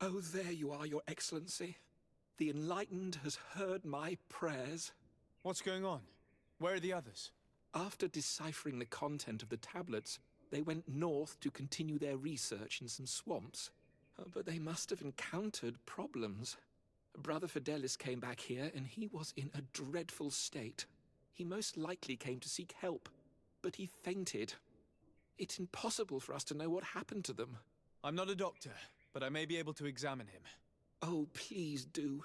Oh, there you are, Your Excellency. The Enlightened has heard my prayers. What's going on? Where are the others? After deciphering the content of the tablets, they went north to continue their research in some swamps. But they must have encountered problems. Brother Fidelis came back here and he was in a dreadful state. He most likely came to seek help, but he fainted. It's impossible for us to know what happened to them. I'm not a doctor, but I may be able to examine him. Oh, please do.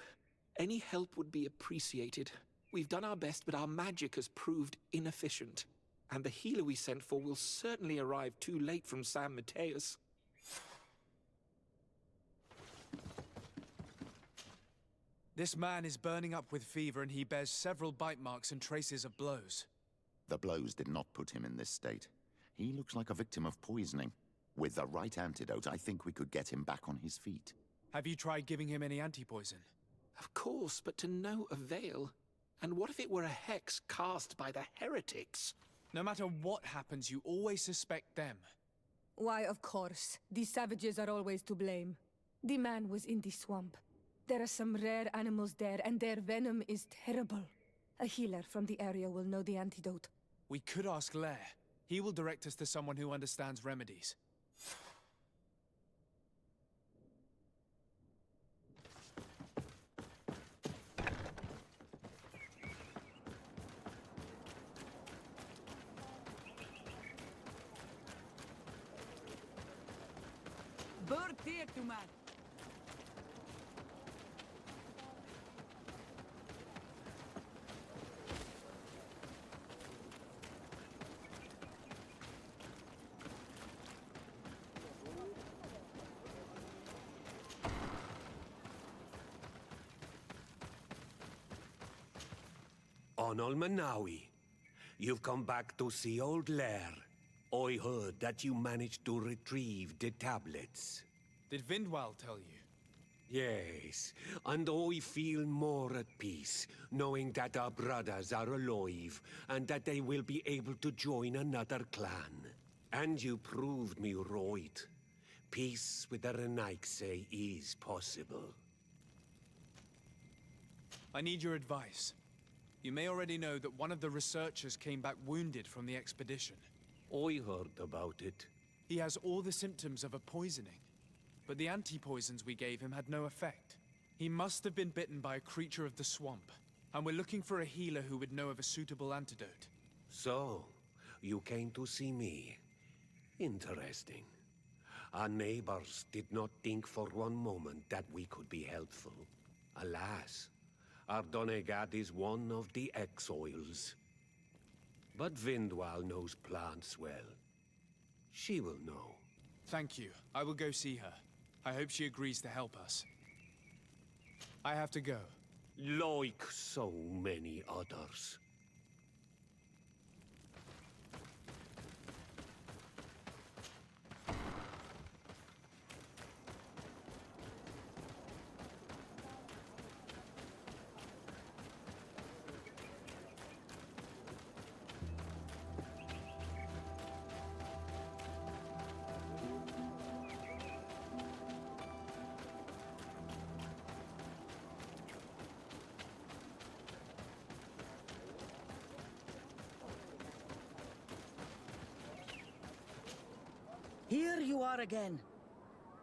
Any help would be appreciated. We've done our best, but our magic has proved inefficient. And the healer we sent for will certainly arrive too late from San Mateus. This man is burning up with fever and he bears several bite marks and traces of blows. The blows did not put him in this state. He looks like a victim of poisoning. With the right antidote, I think we could get him back on his feet. Have you tried giving him any anti-poison? Of course, but to no avail. And what if it were a hex cast by the heretics? No matter what happens, you always suspect them. Why, of course. These savages are always to blame. The man was in the swamp. There are some rare animals there, and their venom is terrible. A healer from the area will know the antidote. We could ask Lair. He will direct us to someone who understands remedies. Bird here to man. Onol Manawi, you've come back to see old Lair. I heard that you managed to retrieve the tablets. Did Vindwal tell you? Yes, and I feel more at peace, knowing that our brothers are alive, and that they will be able to join another clan. And you proved me right. Peace with the Renaigse is possible. I need your advice. You may already know that one of the researchers came back wounded from the expedition. I heard about it. He has all the symptoms of a poisoning, but the anti-poisons we gave him had no effect. He must have been bitten by a creature of the swamp, and we're looking for a healer who would know of a suitable antidote. So, you came to see me. Interesting. Our neighbors did not think for one moment that we could be helpful. Alas, our Donegat is one of the exiles. But Vindwal knows plants well. She will know. Thank you. I will go see her. I hope she agrees to help us. I have to go. Like so many others. Here you are again.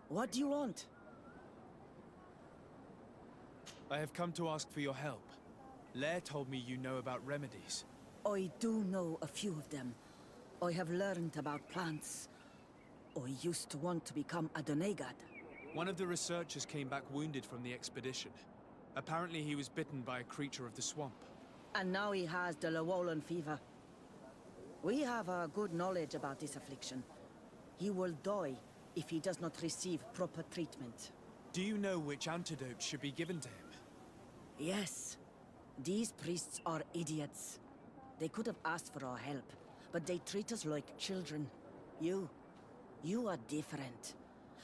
What do you want? I have come to ask for your help. Lair told me you know about remedies. I do know a few of them. I have learned about plants. I used to want to become a Donegat. One of the researchers came back wounded from the expedition. Apparently he was bitten by a creature of the swamp. And now he has the Llewellyn fever. We have a good knowledge about this affliction. He will die if he does not receive proper treatment. Do you know which antidote should be given to him? Yes. These priests are idiots. They could have asked for our help, but they treat us like children. You are different.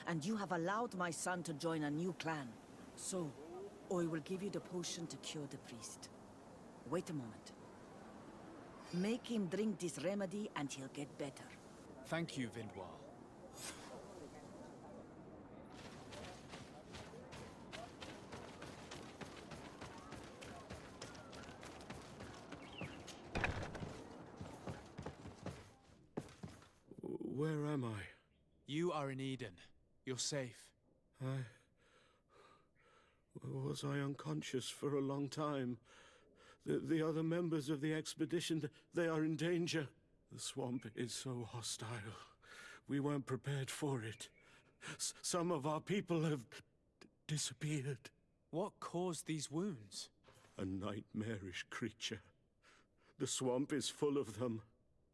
And you have allowed my son to join a new clan. So, I will give you the potion to cure the priest. Wait a moment. Make him drink this remedy and he'll get better. Thank you, Vindwal. Where am I? You are in Eden. You're safe. Was I unconscious for a long time? The other members of the expedition, they are in danger. The swamp is so hostile. We weren't prepared for it. Some of our people have disappeared. What caused these wounds? A nightmarish creature. The swamp is full of them.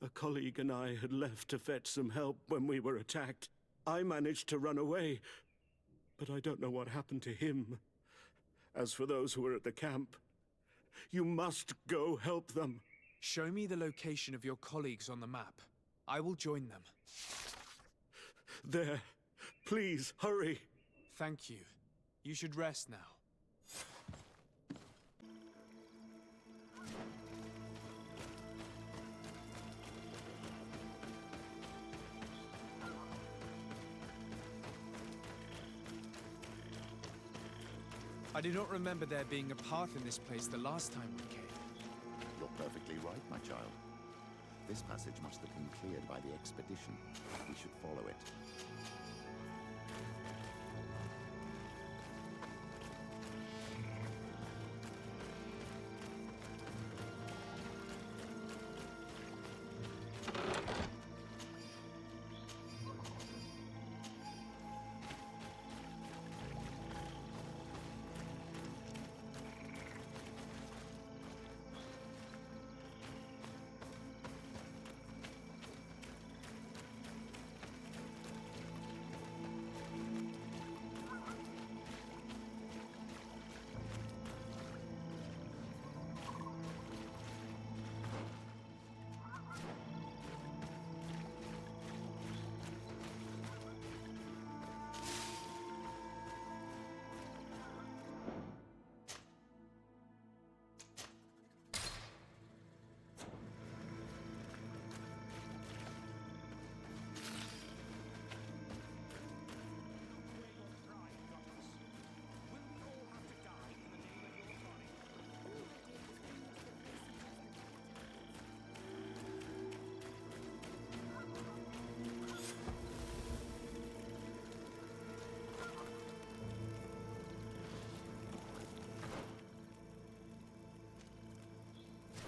A colleague and I had left to fetch some help when we were attacked. I managed to run away, but I don't know what happened to him. As for those who are at the camp, you must go help them. Show me the location of your colleagues on the map. I will join them. There. Please, hurry. Thank you. You should rest now. I do not remember there being a path in this place the last time we came. You're perfectly right, my child. This passage must have been cleared by the expedition. We should follow it.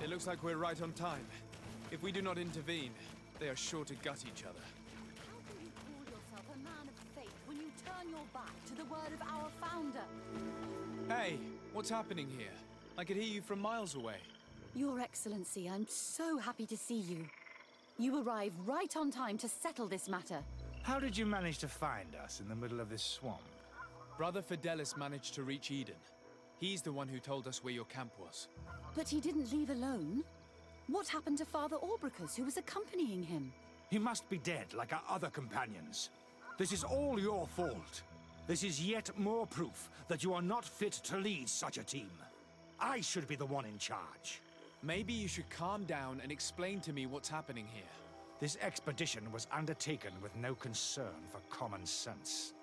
It looks like we're right on time. If we do not intervene, they are sure to gut each other. How can you call yourself a man of faith when you turn your back to the word of our founder? Hey, what's happening here? I could hear you from miles away. Your Excellency, I'm so happy to see you. You arrived right on time to settle this matter. How did you manage to find us in the middle of this swamp? Brother Fidelis managed to reach Eden. He's the one who told us where your camp was. But he didn't leave alone. What happened to Father Orbricus, who was accompanying him? He must be dead, like our other companions. This is all your fault. This is yet more proof that you are not fit to lead such a team. I should be the one in charge. Maybe you should calm down and explain to me what's happening here. This expedition was undertaken with no concern for common sense.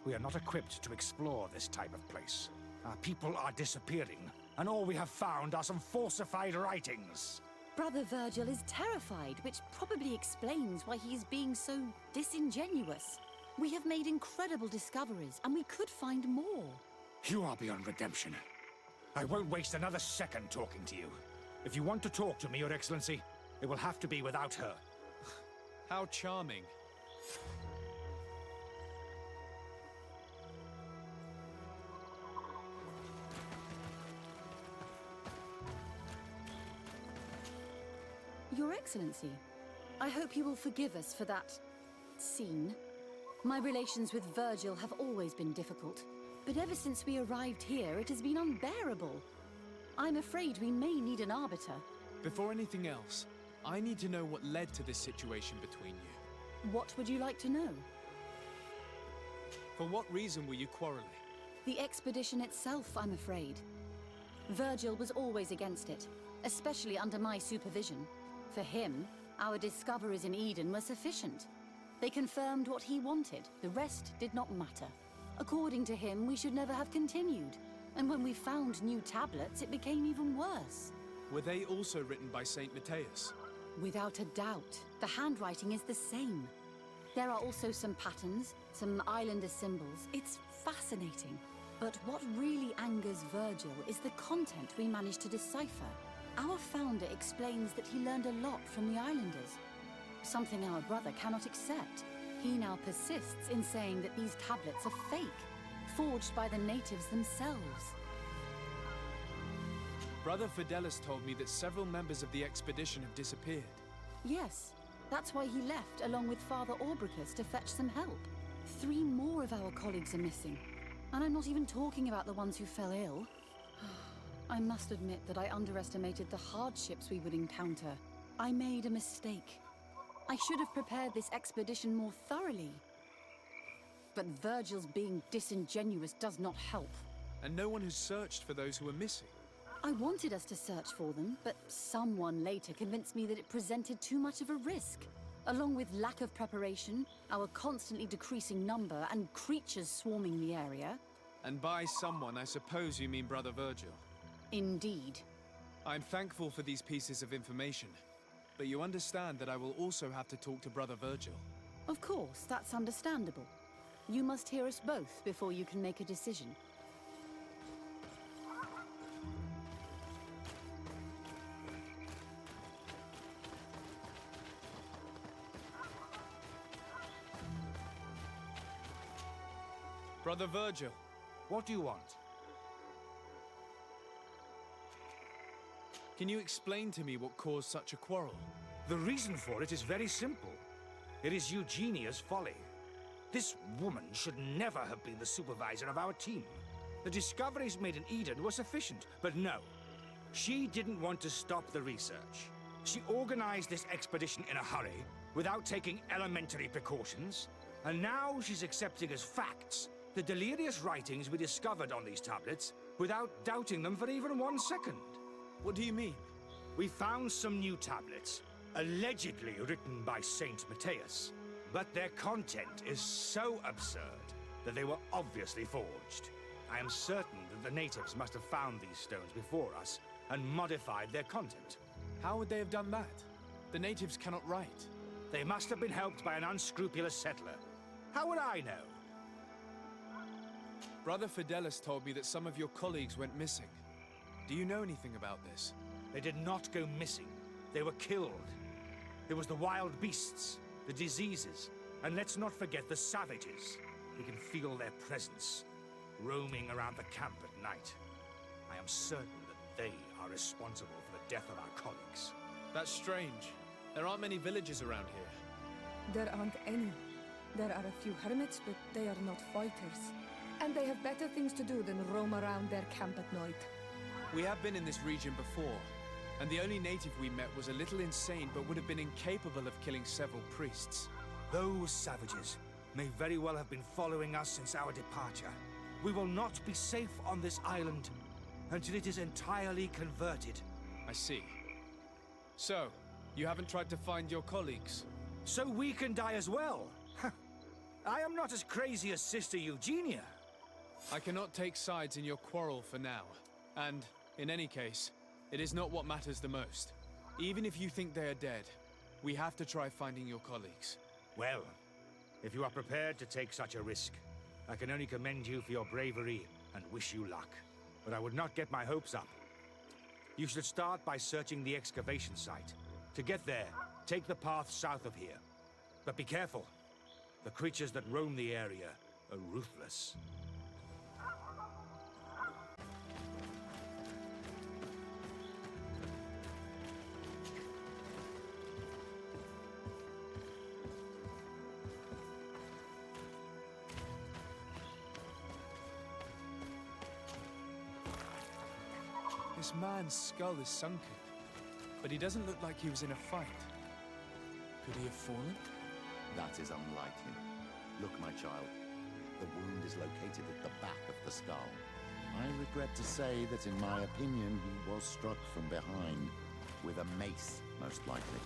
We are not equipped to explore this type of place. Our people are disappearing, and all we have found are some falsified writings. Brother Virgil is terrified, which probably explains why he is being so disingenuous. We have made incredible discoveries, and we could find more. You are beyond redemption. I won't waste another second talking to you. If you want to talk to me, Your Excellency, it will have to be without her. How charming. Your Excellency, I hope you will forgive us for that scene. My relations with Virgil have always been difficult, but ever since we arrived here, it has been unbearable. I'm afraid we may need an arbiter. Before anything else, I need to know what led to this situation between you. What would you like to know? For what reason were you quarreling? The expedition itself, I'm afraid. Virgil was always against it, especially under my supervision. For him, our discoveries in Eden were sufficient. They confirmed what he wanted. The rest did not matter. According to him, we should never have continued. And when we found new tablets, it became even worse. Were they also written by Saint Matthias? Without a doubt. The handwriting is the same. There are also some patterns, some islander symbols. It's fascinating. But what really angers Virgil is the content we managed to decipher. Our founder explains that he learned a lot from the islanders, something our brother cannot accept. He now persists in saying that these tablets are fake, forged by the natives themselves. Brother Fidelis told me that several members of the expedition have disappeared. Yes, that's why he left along with Father Orbricus to fetch some help. 3 more of our colleagues are missing. And I'm not even talking about the ones who fell ill. I must admit that I underestimated the hardships we would encounter. I made a mistake. I should have prepared this expedition more thoroughly. But Virgil's being disingenuous does not help. And no one has searched for those who are missing. I wanted us to search for them, but someone later convinced me that it presented too much of a risk. Along with lack of preparation, our constantly decreasing number, and creatures swarming the area. And by someone, I suppose you mean Brother Virgil. Indeed. I'm thankful for these pieces of information, but you understand that I will also have to talk to Brother Virgil. Of course, that's understandable. You must hear us both before you can make a decision. Brother Virgil. What do you want? Can you explain to me what caused such a quarrel? The reason for it is very simple. It is Eugenia's folly. This woman should never have been the supervisor of our team. The discoveries made in Eden were sufficient, but no. She didn't want to stop the research. She organized this expedition in a hurry, without taking elementary precautions, and now she's accepting as facts the delirious writings we discovered on these tablets without doubting them for even 1 second. What do you mean? We found some new tablets, allegedly written by Saint Matthias, but their content is so absurd that they were obviously forged. I am certain that the natives must have found these stones before us and modified their content. How would they have done that? The natives cannot write. They must have been helped by an unscrupulous settler. How would I know? Brother Fidelis told me that some of your colleagues went missing. Do you know anything about this? They did not go missing. They were killed. There was the wild beasts, the diseases, and let's not forget the savages. We can feel their presence, roaming around the camp at night. I am certain that they are responsible for the death of our colleagues. That's strange. There aren't many villages around here. There aren't any. There are a few hermits, but they are not fighters. And they have better things to do than roam around their camp at night. We have been in this region before, and the only native we met was a little insane, but would have been incapable of killing several priests. Those savages may very well have been following us since our departure. We will not be safe on this island until it is entirely converted. I see. So, you haven't tried to find your colleagues? So we can die as well. I am not as crazy as Sister Eugenia. I cannot take sides in your quarrel for now. And, in any case, it is not what matters the most. Even if you think they are dead, we have to try finding your colleagues. Well, if you are prepared to take such a risk, I can only commend you for your bravery and wish you luck. But I would not get my hopes up. You should start by searching the excavation site. To get there, take the path south of here. But be careful. The creatures that roam the area are ruthless. This man's skull is sunken, but he doesn't look like he was in a fight. Could he have fallen? That is unlikely. Look, my child. The wound is located at the back of the skull. I regret to say that in my opinion, he was struck from behind. With a mace, most likely.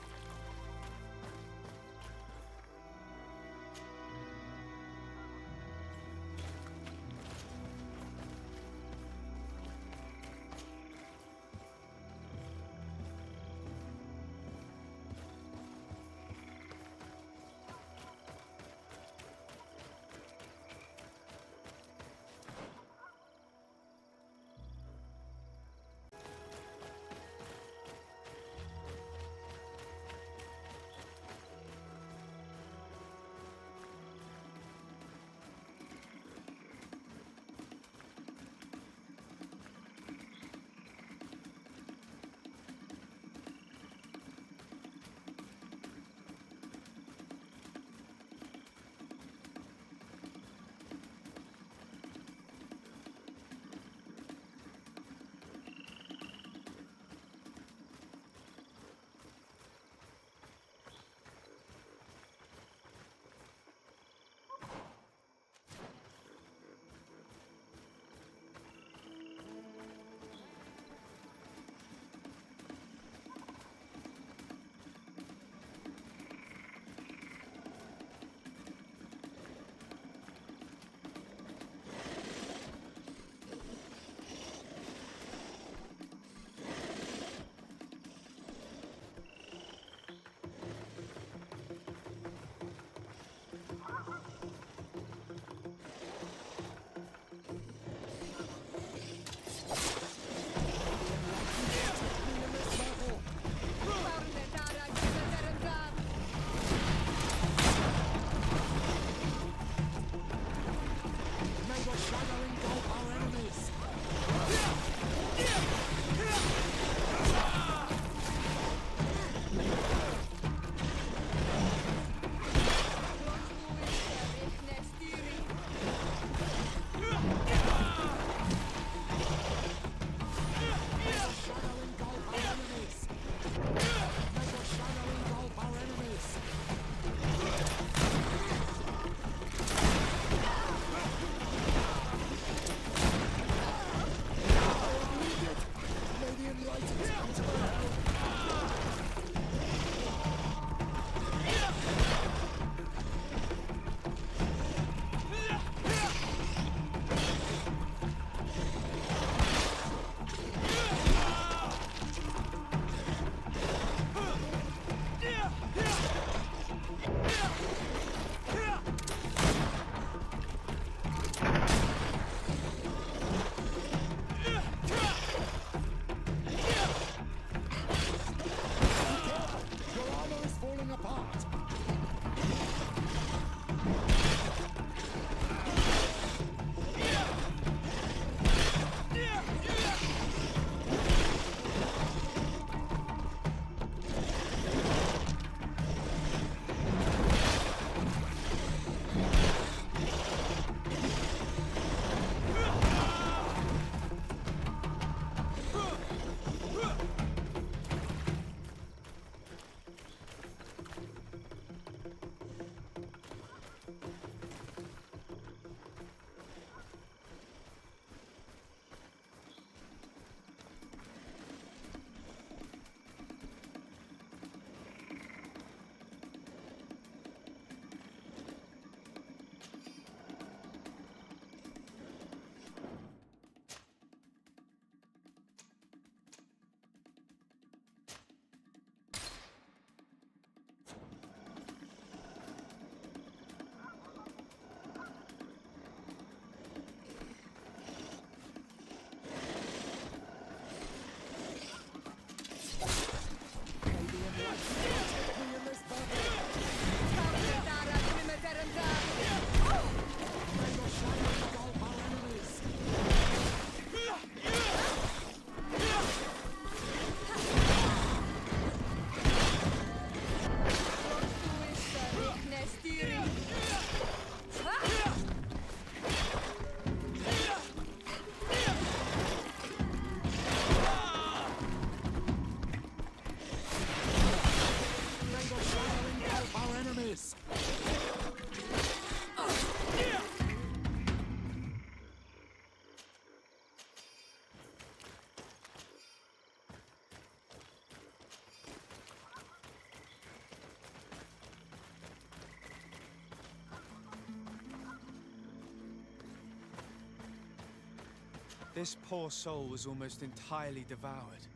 This poor soul was almost entirely devoured.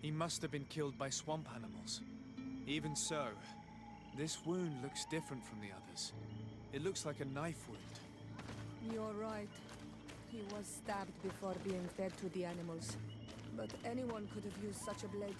He must have been killed by swamp animals. Even so, this wound looks different from the others. It looks like a knife wound. You're right. He was stabbed before being fed to the animals. But anyone could have used such a blade.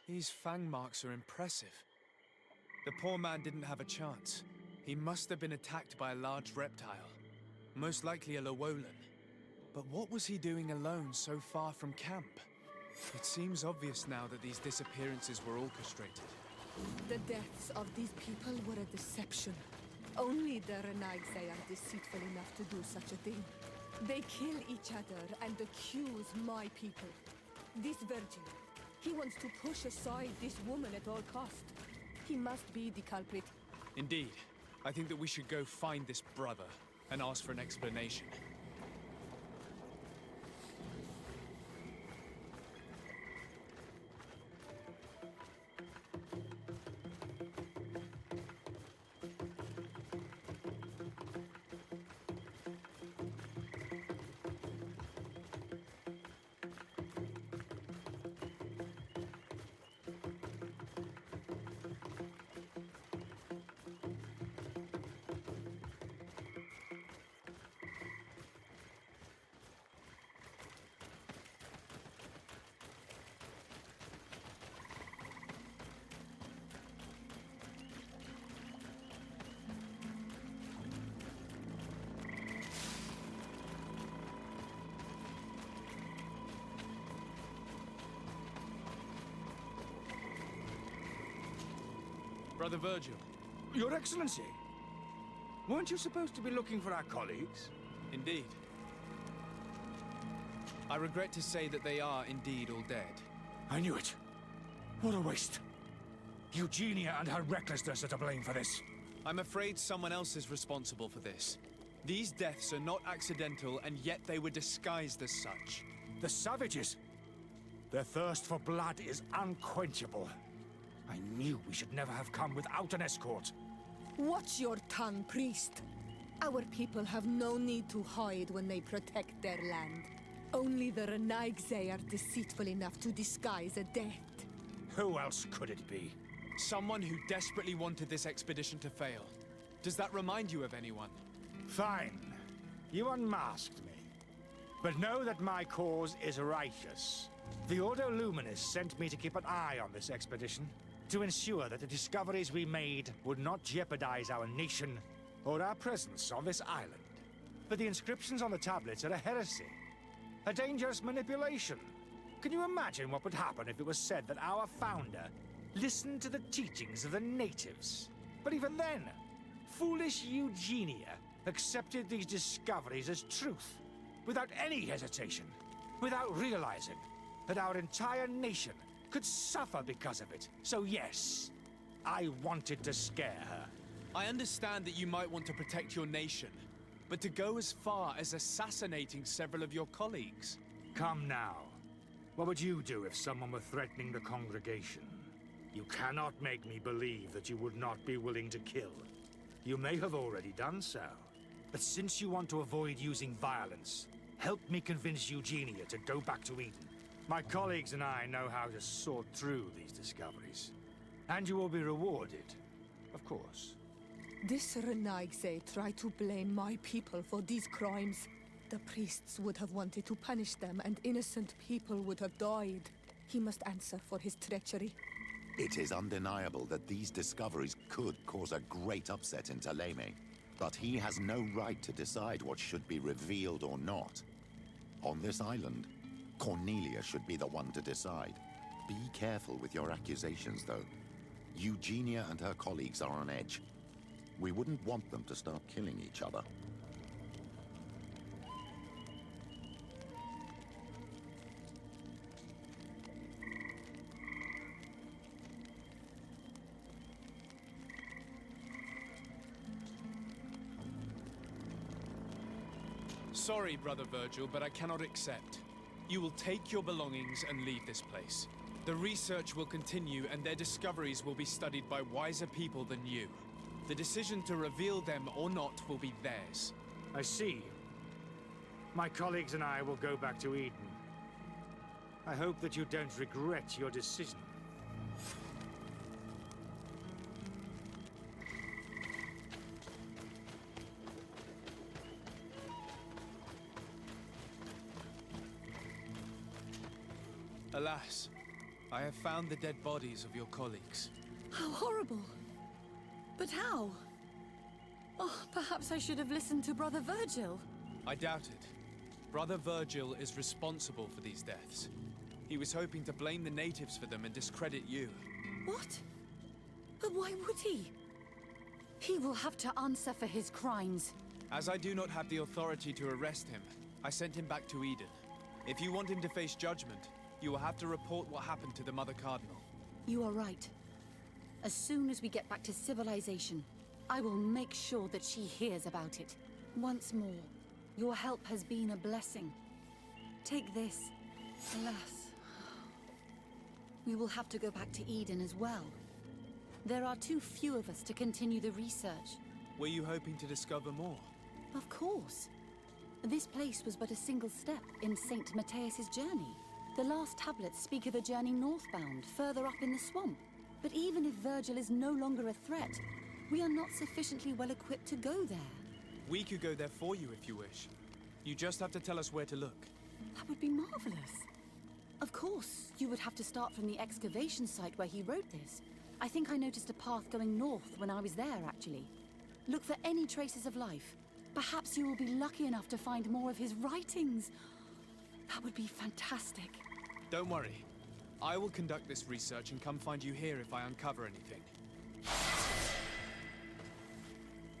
These fang marks are impressive. The poor man didn't have a chance. He must have been attacked by a large reptile. Most likely a Llewellyn. But what was he doing alone so far from camp? It seems obvious now that these disappearances were orchestrated. The deaths of these people were a deception. Only the Renaigse are deceitful enough to do such a thing. They kill each other and accuse my people. This Virgil, he wants to push aside this woman at all cost. He must be the culprit. Indeed. I think that we should go find this brother and ask for an explanation. Brother Virgil. Your Excellency! Weren't you supposed to be looking for our colleagues? Indeed. I regret to say that they are indeed all dead. I knew it. What a waste. Eugenia and her recklessness are to blame for this. I'm afraid someone else is responsible for this. These deaths are not accidental, and yet they were disguised as such. The savages! Their thirst for blood is unquenchable. I knew we should never have come without an escort. Watch your tongue, priest. Our people have no need to hide when they protect their land. Only the Renaigse are deceitful enough to disguise a death. Who else could it be? Someone who desperately wanted this expedition to fail. Does that remind you of anyone? Fine. You unmasked me. But know that my cause is righteous. The Ordo Luminis sent me to keep an eye on this expedition, to ensure that the discoveries we made would not jeopardize our nation or our presence on this island. But the inscriptions on the tablets are a heresy, a dangerous manipulation. Can you imagine what would happen if it was said that our founder listened to the teachings of the natives? But even then, foolish Eugenia accepted these discoveries as truth, without any hesitation, without realizing that our entire nation could suffer because of it. So yes, I wanted to scare her. I understand that you might want to protect your nation, but to go as far as assassinating several of your colleagues... Come now. What would you do if someone were threatening the congregation? You cannot make me believe that you would not be willing to kill. You may have already done so. But since you want to avoid using violence, help me convince Eugenia to go back to Eden. My colleagues and I know how to sort through these discoveries. And you will be rewarded, of course. This Renaigse tried to blame my people for these crimes. The priests would have wanted to punish them, and innocent people would have died. He must answer for his treachery. It is undeniable that these discoveries could cause a great upset in Thélème, but he has no right to decide what should be revealed or not. On this island, Cornelia should be the one to decide. Be careful with your accusations, though. Eugenia and her colleagues are on edge. We wouldn't want them to start killing each other. Sorry, Brother Virgil, but I cannot accept. You will take your belongings and leave this place. The research will continue, and their discoveries will be studied by wiser people than you. The decision to reveal them or not will be theirs. I see. My colleagues and I will go back to Eden. I hope that you don't regret your decision. Alas, I have found the dead bodies of your colleagues. How horrible. But how? Oh, perhaps I should have listened to Brother Virgil. I doubt it. Brother Virgil is responsible for these deaths. He was hoping to blame the natives for them and discredit you. What? But why would he? He will have to answer for his crimes. As I do not have the authority to arrest him, I sent him back to Eden. If you want him to face judgment, you will have to report what happened to the Mother Cardinal. You are right. As soon as we get back to civilization, I will make sure that she hears about it. Once more, your help has been a blessing. Take this. Alas. We will have to go back to Eden as well. There are too few of us to continue the research. Were you hoping to discover more? Of course. This place was but a single step in St. Matthias's journey. The last tablets speak of a journey northbound, further up in the swamp. But even if Virgil is no longer a threat, we are not sufficiently well equipped to go there. We could go there for you if you wish. You just have to tell us where to look. That would be marvelous. Of course, you would have to start from the excavation site where he wrote this. I think I noticed a path going north when I was there, actually. Look for any traces of life. Perhaps you will be lucky enough to find more of his writings. That would be fantastic. Don't worry. I will conduct this research and come find you here if I uncover anything.